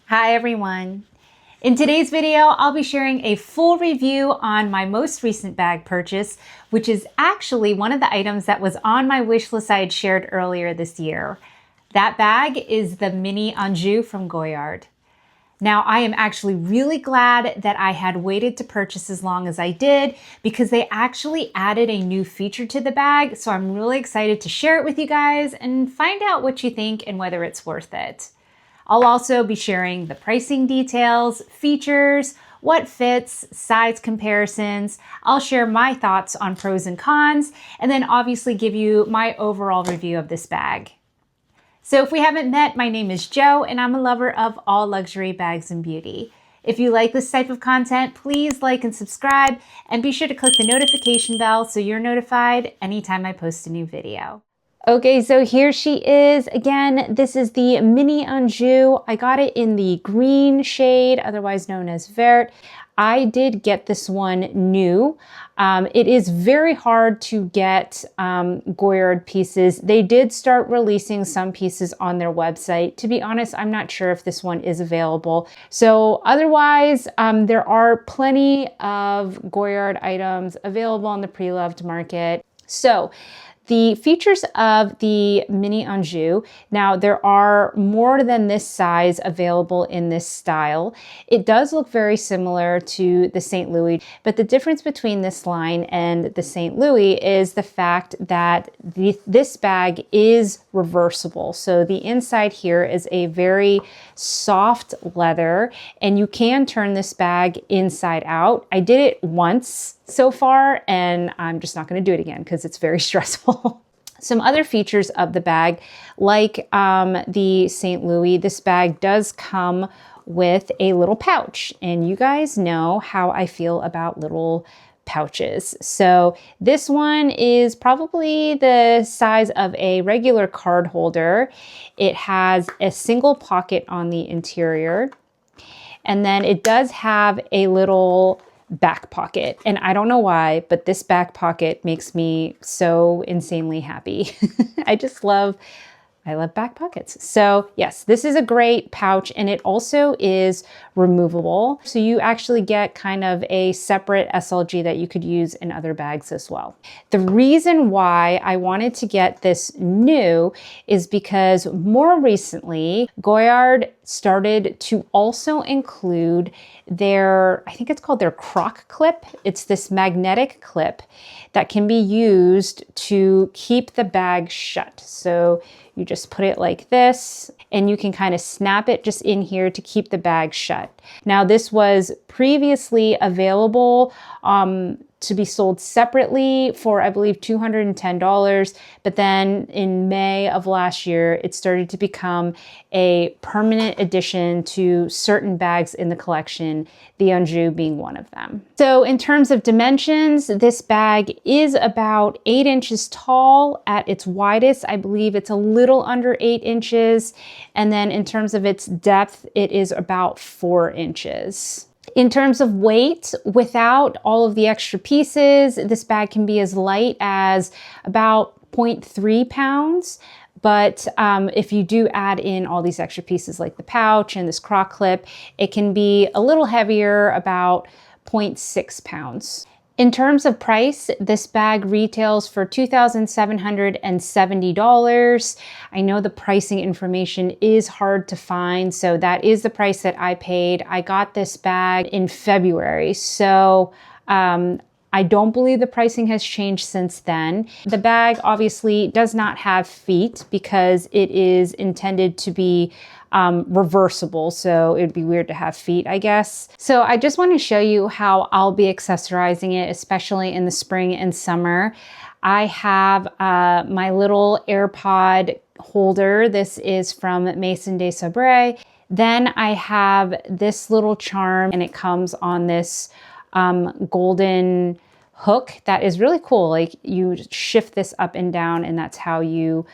Hi everyone. In today's video, I'll be sharing a full review on my most recent bag purchase, which is actually one of the items that was on my wish list I had shared earlier this year. That bag is the Mini Anjou from Goyard. Now, I am actually really glad that I had waited to purchase as long as I did because they actually added a new feature to the bag. So I'm really excited to share it with you guys and find out what you think and whether it's worth it. I'll also be sharing the pricing details, features, what fits, size comparisons. I'll share my thoughts on pros and cons, and then obviously give you my overall review of this bag. So if we haven't met, my name is Jo, and I'm a lover of all luxury bags and beauty. If you like this type of content, please like and subscribe, and be sure to click the notification bell so you're notified anytime I post a new video. Okay, so here she is. Again, this is the Mini Anjou. I got it in the green shade, otherwise known as vert. I did get this one new. It is very hard to get Goyard pieces. They did start releasing some pieces on their website. To be honest, I'm not sure if this one is available. So otherwise, there are plenty of Goyard items available on the pre-loved market. So the features of the Mini Anjou, now there are more than this size available in this style. It does look very similar to the St. Louis, but the difference between this line and the St. Louis is the fact that this bag is reversible. So the inside here is a very soft leather, and you can turn this bag inside out. I did it once so far, and I'm just not going to do it again because it's very stressful. Some other features of the bag, like the St. Louis, this bag does come with a little pouch, and you guys know how I feel about little pouches. So this one is probably the size of a regular card holder. It has a single pocket on the interior, and then it does have a little back pocket. And I don't know why, but this back pocket makes me so insanely happy. I love back pockets. So yes, this is a great pouch, and it also is removable. So you actually get kind of a separate SLG that you could use in other bags as well. The reason why I wanted to get this new is because more recently, Goyard started to also include their, I think it's called their croc clip. It's this magnetic clip that can be used to keep the bag shut. So you just put it like this, and you can kind of snap it just in here to keep the bag shut. Now, this was previously available to be sold separately for, I believe, $210. But then in May of last year, it started to become a permanent addition to certain bags in the collection, the Anjou being one of them. So in terms of dimensions, this bag is about 8 inches tall at its widest. I believe it's a little under 8 inches. And then in terms of its depth, it is about 4 inches. In terms of weight, without all of the extra pieces, this bag can be as light as about 0.3 pounds. But if you do add in all these extra pieces like the pouch and this croc clip, it can be a little heavier, about 0.6 pounds. In terms of price, this bag retails for $2,770. I know the pricing information is hard to find, so that is the price that I paid. I got this bag in February, so I don't believe the pricing has changed since then. The bag obviously does not have feet because it is intended to be reversible, so it'd be weird to have feet, I guess. So I just want to show you how I'll be accessorizing it, especially in the spring and summer. I have my little AirPod holder. This is from Maison de Sabre. Then I have this little charm, and it comes on this golden hook that is really cool. Like, you shift this up and down, and that's how you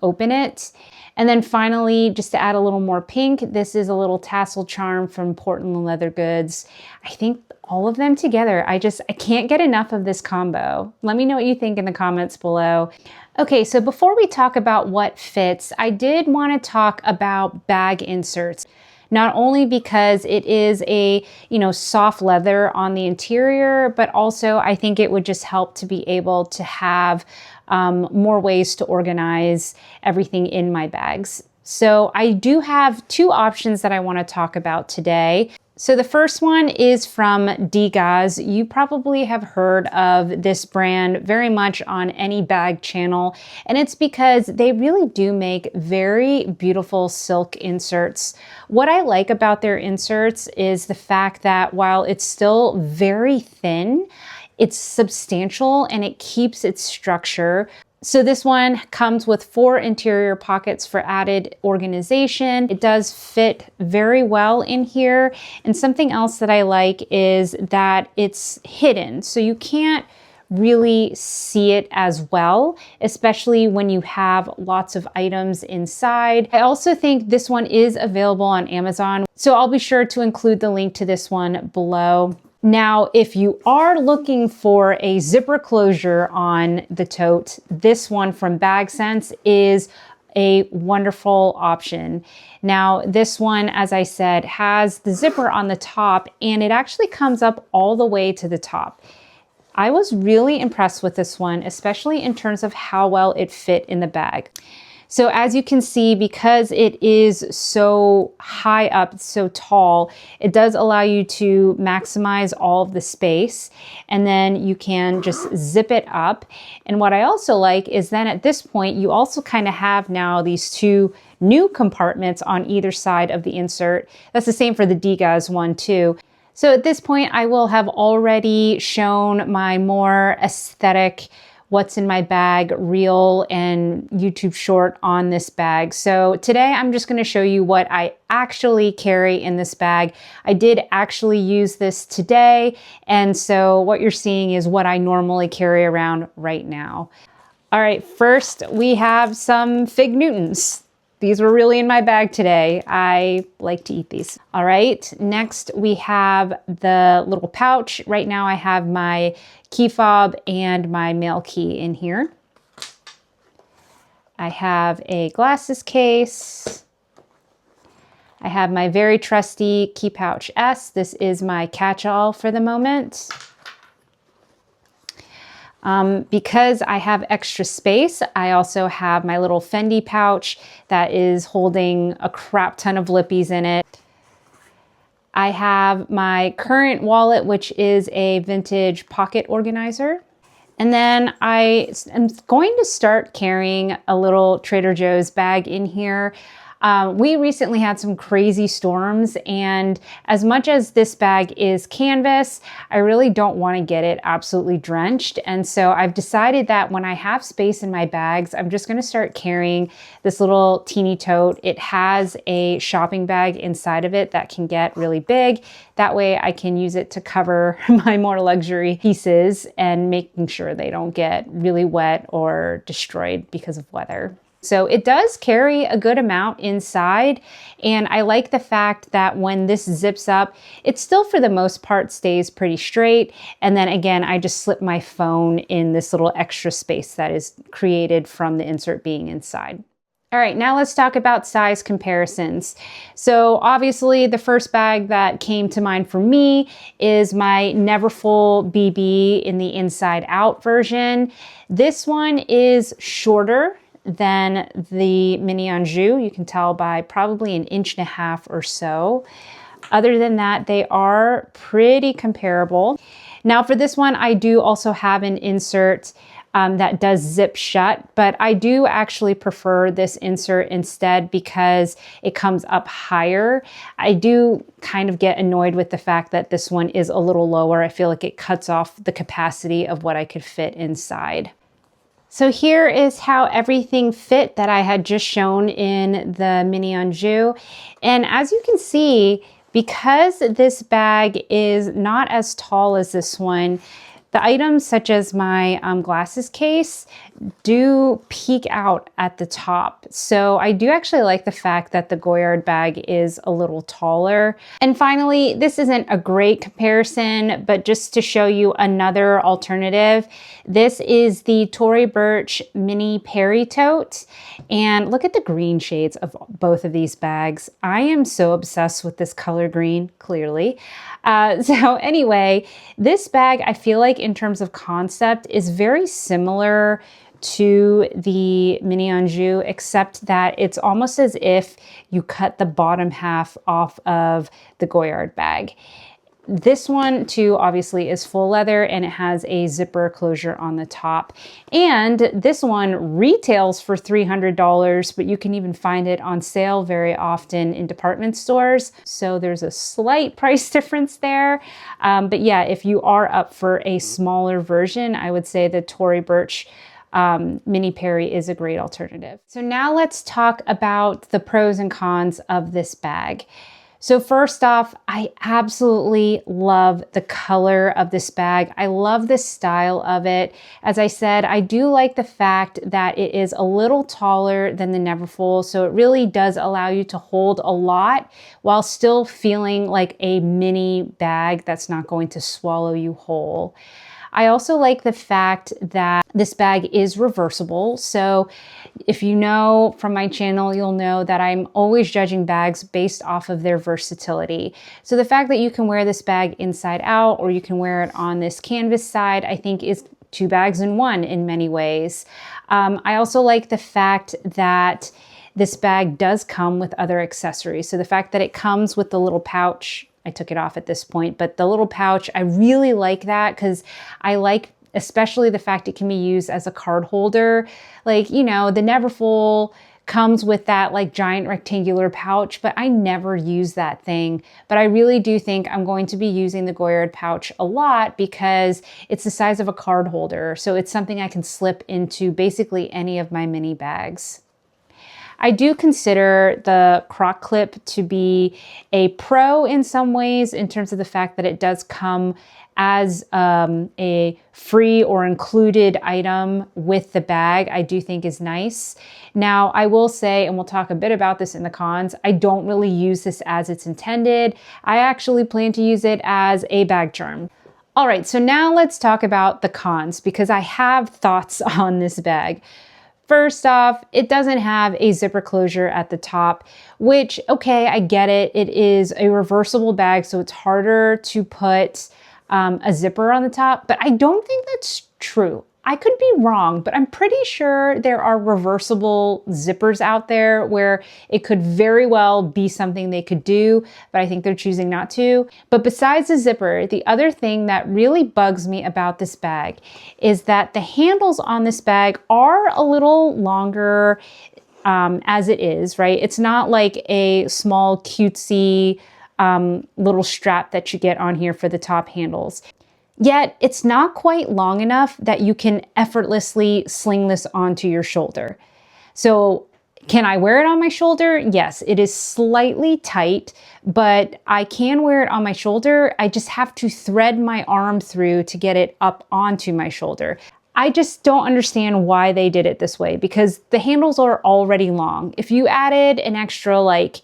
open it. And then finally, just to add a little more pink, this is a little tassel charm from Portland Leather Goods. I think all of them together, I can't get enough of this combo. Let me know what you think in the comments below. Okay, so before we talk about what fits, I did want to talk about bag inserts. Not only because it is a, soft leather on the interior, but also I think it would just help to be able to have more ways to organize everything in my bags. So I do have two options that I want to talk about today. So the first one is from Gaz. You probably have heard of this brand very much on any bag channel, and it's because they really do make very beautiful silk inserts. What I like about their inserts is the fact that while it's still very thin, it's substantial and it keeps its structure. So this one comes with 4 interior pockets for added organization. It does fit very well in here. And something else that I like is that it's hidden. So you can't really see it as well, especially when you have lots of items inside. I also think this one is available on Amazon. So I'll be sure to include the link to this one below. Now, if you are looking for a zipper closure on the tote, this one from Bag Sense is a wonderful option. Now, this one, as I said, has the zipper on the top and it actually comes up all the way to the top. I was really impressed with this one, especially in terms of how well it fit in the bag. So as you can see, because it is so high up, so tall, it does allow you to maximize all of the space, and then you can just zip it up. And what I also like is then at this point, you also kind of have now these 2 new compartments on either side of the insert. That's the same for the Gaz one too. So at this point, I will have already shown my more aesthetic what's in my bag reel and YouTube short on this bag. So today I'm just going to show you what I actually carry in this bag. I did actually use this today, and so what you're seeing is what I normally carry around right now. All right, first we have some Fig Newtons. These were really in my bag today. I like to eat these. All right, next we have the little pouch. Right now I have my key fob and my mail key in here. I have a glasses case. I have my very trusty Key Pouch S. This is my catch-all for the moment. Because I have extra space, I also have my little Fendi pouch that is holding a crap ton of lippies in it. I have my current wallet, which is a vintage pocket organizer. And then I am going to start carrying a little Trader Joe's bag in here. We recently had some crazy storms, and as much as this bag is canvas, I really don't want to get it absolutely drenched. And so I've decided that when I have space in my bags, I'm just going to start carrying this little teeny tote. It has a shopping bag inside of it that can get really big. That way I can use it to cover my more luxury pieces and making sure they don't get really wet or destroyed because of weather. So it does carry a good amount inside, and I like the fact that when this zips up, it still for the most part stays pretty straight. And then again, I just slip my phone in this little extra space that is created from the insert being inside. All right, now let's talk about size comparisons. So obviously the first bag that came to mind for me is my Neverfull BB in the inside out version. This one is shorter than the Mini Anjou. You can tell by probably 1.5 inches or so. Other than that, they are pretty comparable. Now for this one, I do also have an insert that does zip shut, but I do actually prefer this insert instead because it comes up higher. I do kind of get annoyed with the fact that this one is a little lower. I feel like it cuts off the capacity of what I could fit inside. So here is how everything fit that I had just shown in the Mini Anjou. And as you can see, because this bag is not as tall as this one, the items such as my glasses case do peek out at the top. So I do actually like the fact that the Goyard bag is a little taller. And finally, this isn't a great comparison, but just to show you another alternative, this is the Tory Burch Mini Perry Tote. And look at the green shades of both of these bags. I am so obsessed with this color green, clearly. So anyway, this bag, I feel like in terms of concept is very similar to the Mini Anjou, except that it's almost as if you cut the bottom half off of the Goyard bag. This one too, obviously, is full leather and it has a zipper closure on the top. And this one retails for $300, but you can even find it on sale very often in department stores. So there's a slight price difference there. But yeah, if you are up for a smaller version, I would say the Tory Burch Mini Perry is a great alternative. So now let's talk about the pros and cons of this bag. So first off, I absolutely love the color of this bag. I love the style of it. As I said, I do like the fact that it is a little taller than the Neverfull, so it really does allow you to hold a lot while still feeling like a mini bag that's not going to swallow you whole. I also like the fact that this bag is reversible. So if you know from my channel, you'll know that I'm always judging bags based off of their versatility. So the fact that you can wear this bag inside out or you can wear it on this canvas side, I think is two bags in one in many ways. I also like the fact that this bag does come with other accessories. So the fact that it comes with the little pouch, I took it off at this point, but the little pouch, I really like that because I like especially the fact it can be used as a card holder. Like, you know, the Neverfull comes with that like giant rectangular pouch, but I never use that thing. But I really do think I'm going to be using the Goyard pouch a lot because it's the size of a card holder. So it's something I can slip into basically any of my mini bags. I do consider the croc clip to be a pro in some ways in terms of the fact that it does come as a free or included item with the bag. I do think is nice. Now, I will say, and we'll talk a bit about this in the cons, I don't really use this as it's intended. I actually plan to use it as a bag charm. All right, so now let's talk about the cons because I have thoughts on this bag. First off, it doesn't have a zipper closure at the top, which, okay, I get it. It is a reversible bag, so it's harder to put a zipper on the top, but I don't think that's true. I could be wrong, but I'm pretty sure there are reversible zippers out there where it could very well be something they could do, but I think they're choosing not to. But besides the zipper, the other thing that really bugs me about this bag is that the handles on this bag are a little longer as it is, right? It's not like a small cutesy little strap that you get on here for the top handles. Yet it's not quite long enough that you can effortlessly sling this onto your shoulder. So can I wear it on my shoulder? Yes, it is slightly tight, but I can wear it on my shoulder. I just have to thread my arm through to get it up onto my shoulder. I just don't understand why they did it this way because the handles are already long. If you added an extra like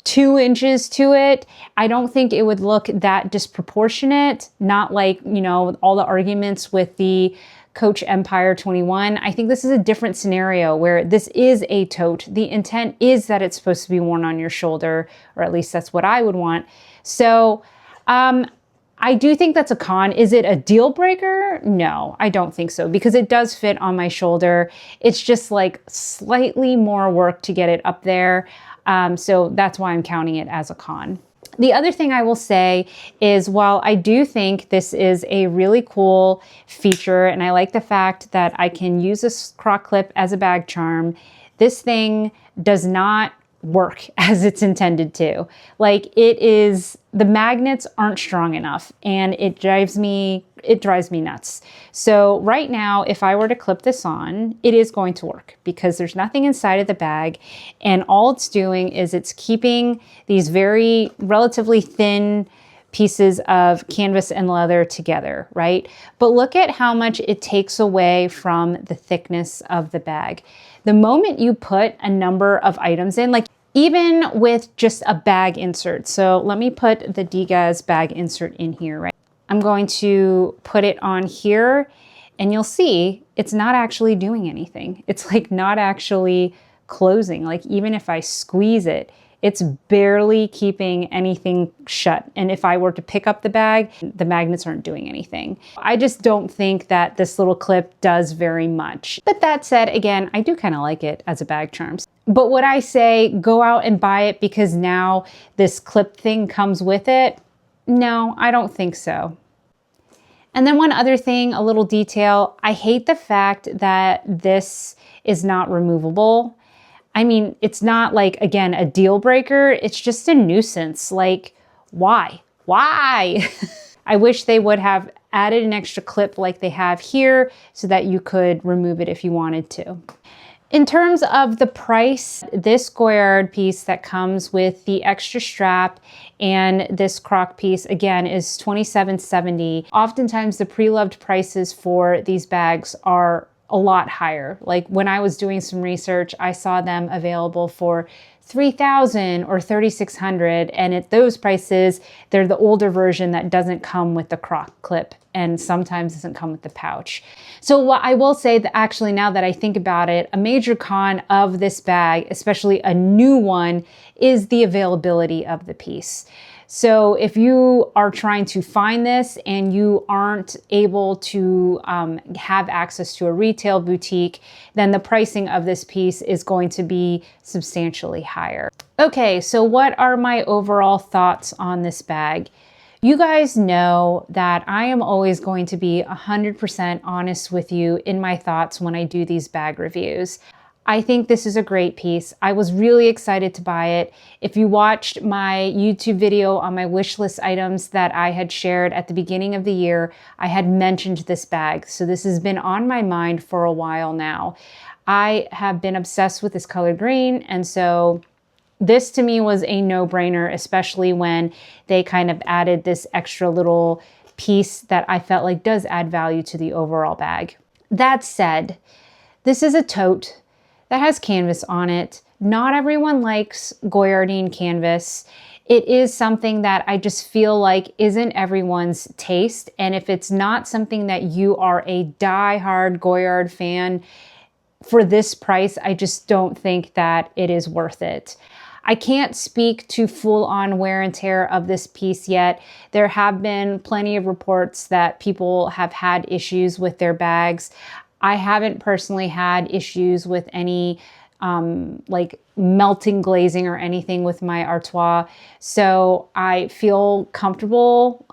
2 inches to it, I don't think it would look that disproportionate. Not like, you know, all the arguments with the Coach Empire 21. I think this is a different scenario where this is a tote. The intent is that it's supposed to be worn on your shoulder, or at least that's what I would want. So I do think that's a con. Is it a deal breaker? No, I don't think so because it does fit on my shoulder. It's just like slightly more work to get it up there. So that's why I'm counting it as a con. The other thing I will say is while I do think this is a really cool feature and I like the fact that I can use this croc clip as a bag charm, this thing does not work as it's intended to. Like the magnets aren't strong enough and it drives me nuts. So right now, if I were to clip this on, it is going to work because there's nothing inside of the bag and all it's doing is it's keeping these very relatively thin pieces of canvas and leather together, right? But look at how much it takes away from the thickness of the bag. The moment you put a number of items in, like even with just a bag insert. So let me put the Degaz bag insert in here, right? I'm going to put it on here and you'll see it's not actually doing anything. It's like not actually closing. Like even if I squeeze it, it's barely keeping anything shut. And if I were to pick up the bag, the magnets aren't doing anything. I just don't think that this little clip does very much. But that said, again, I do kind of like it as a bag charm. But would I say go out and buy it because now this clip thing comes with it? No, I don't think so. And then one other thing, a little detail, I hate the fact that this is not removable. I mean, it's not like, again, a deal breaker. It's just a nuisance. Like, why? Why? I wish they would have added an extra clip like they have here so that you could remove it if you wanted to. In terms of the price, this Goyard piece that comes with the extra strap and this croc piece, again, is $27.70. Oftentimes, the pre-loved prices for these bags are a lot higher. Like when I was doing some research, I saw them available for $3,000 or $3,600, and at those prices, they're the older version that doesn't come with the croc clip and sometimes doesn't come with the pouch. So what I will say that actually, now that I think about it, a major con of this bag, especially a new one, is the availability of the piece. So if you are trying to find this and you aren't able to have access to a retail boutique, then the pricing of this piece is going to be substantially higher. Okay, so what are my overall thoughts on this bag? You guys know that I am always going to be 100% honest with you in my thoughts when I do these bag reviews. I think this is a great piece. I was really excited to buy it. If you watched my YouTube video on my wish list items that I had shared at the beginning of the year, I had mentioned this bag. So this has been on my mind for a while now. I have been obsessed with this color green, and so this to me was a no-brainer, especially when they kind of added this extra little piece that I felt like does add value to the overall bag. That said, this is a tote that has canvas on it. Not everyone likes Goyardine canvas. It is something that I just feel like isn't everyone's taste. And if it's not something that you are a die-hard Goyard fan, for this price, I just don't think that it is worth it. I can't speak to full-on wear and tear of this piece yet. There have been plenty of reports that people have had issues with their bags. I haven't personally had issues with any like melting glazing or anything with my Artois. So I feel comfortable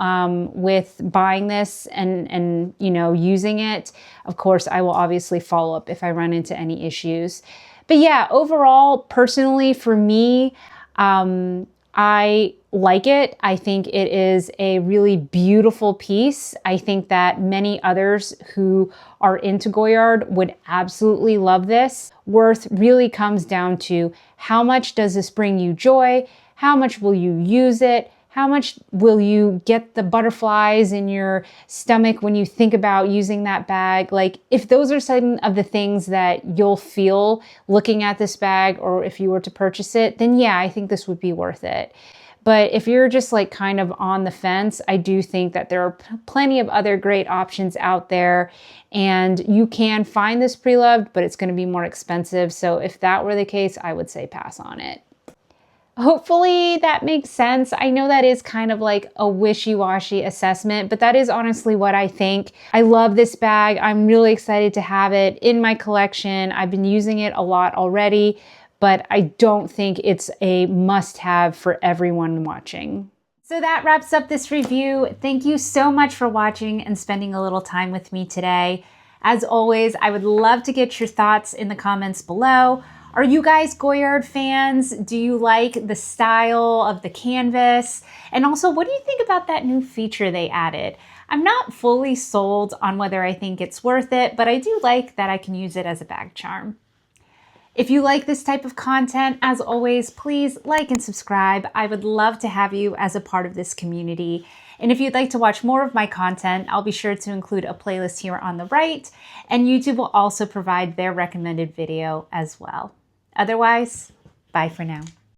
with buying this and you know, using it. Of course, I will obviously follow up if I run into any issues. But yeah, overall, personally for me, I like it. I think it is a really beautiful piece. I think that many others who are into Goyard would absolutely love this. Worth really comes down to how much does this bring you joy? How much will you use it? How much will you get the butterflies in your stomach when you think about using that bag? Like, if those are some of the things that you'll feel looking at this bag, or if you were to purchase it, then yeah, I think this would be worth it. But if you're just like kind of on the fence, I do think that there are plenty of other great options out there, and you can find this pre-loved, but it's going to be more expensive. So if that were the case, I would say pass on it. Hopefully that makes sense. I know that is kind of like a wishy-washy assessment, but that is honestly what I think. I love this bag. I'm really excited to have it in my collection. I've been using it a lot already, but I don't think it's a must-have for everyone watching. So that wraps up this review. Thank you so much for watching and spending a little time with me today. As always, I would love to get your thoughts in the comments below. Are you guys Goyard fans? Do you like the style of the canvas? And also, what do you think about that new feature they added? I'm not fully sold on whether I think it's worth it, but I do like that I can use it as a bag charm. If you like this type of content, as always, please like and subscribe. I would love to have you as a part of this community. And if you'd like to watch more of my content, I'll be sure to include a playlist here on the right, and YouTube will also provide their recommended video as well. Otherwise, bye for now.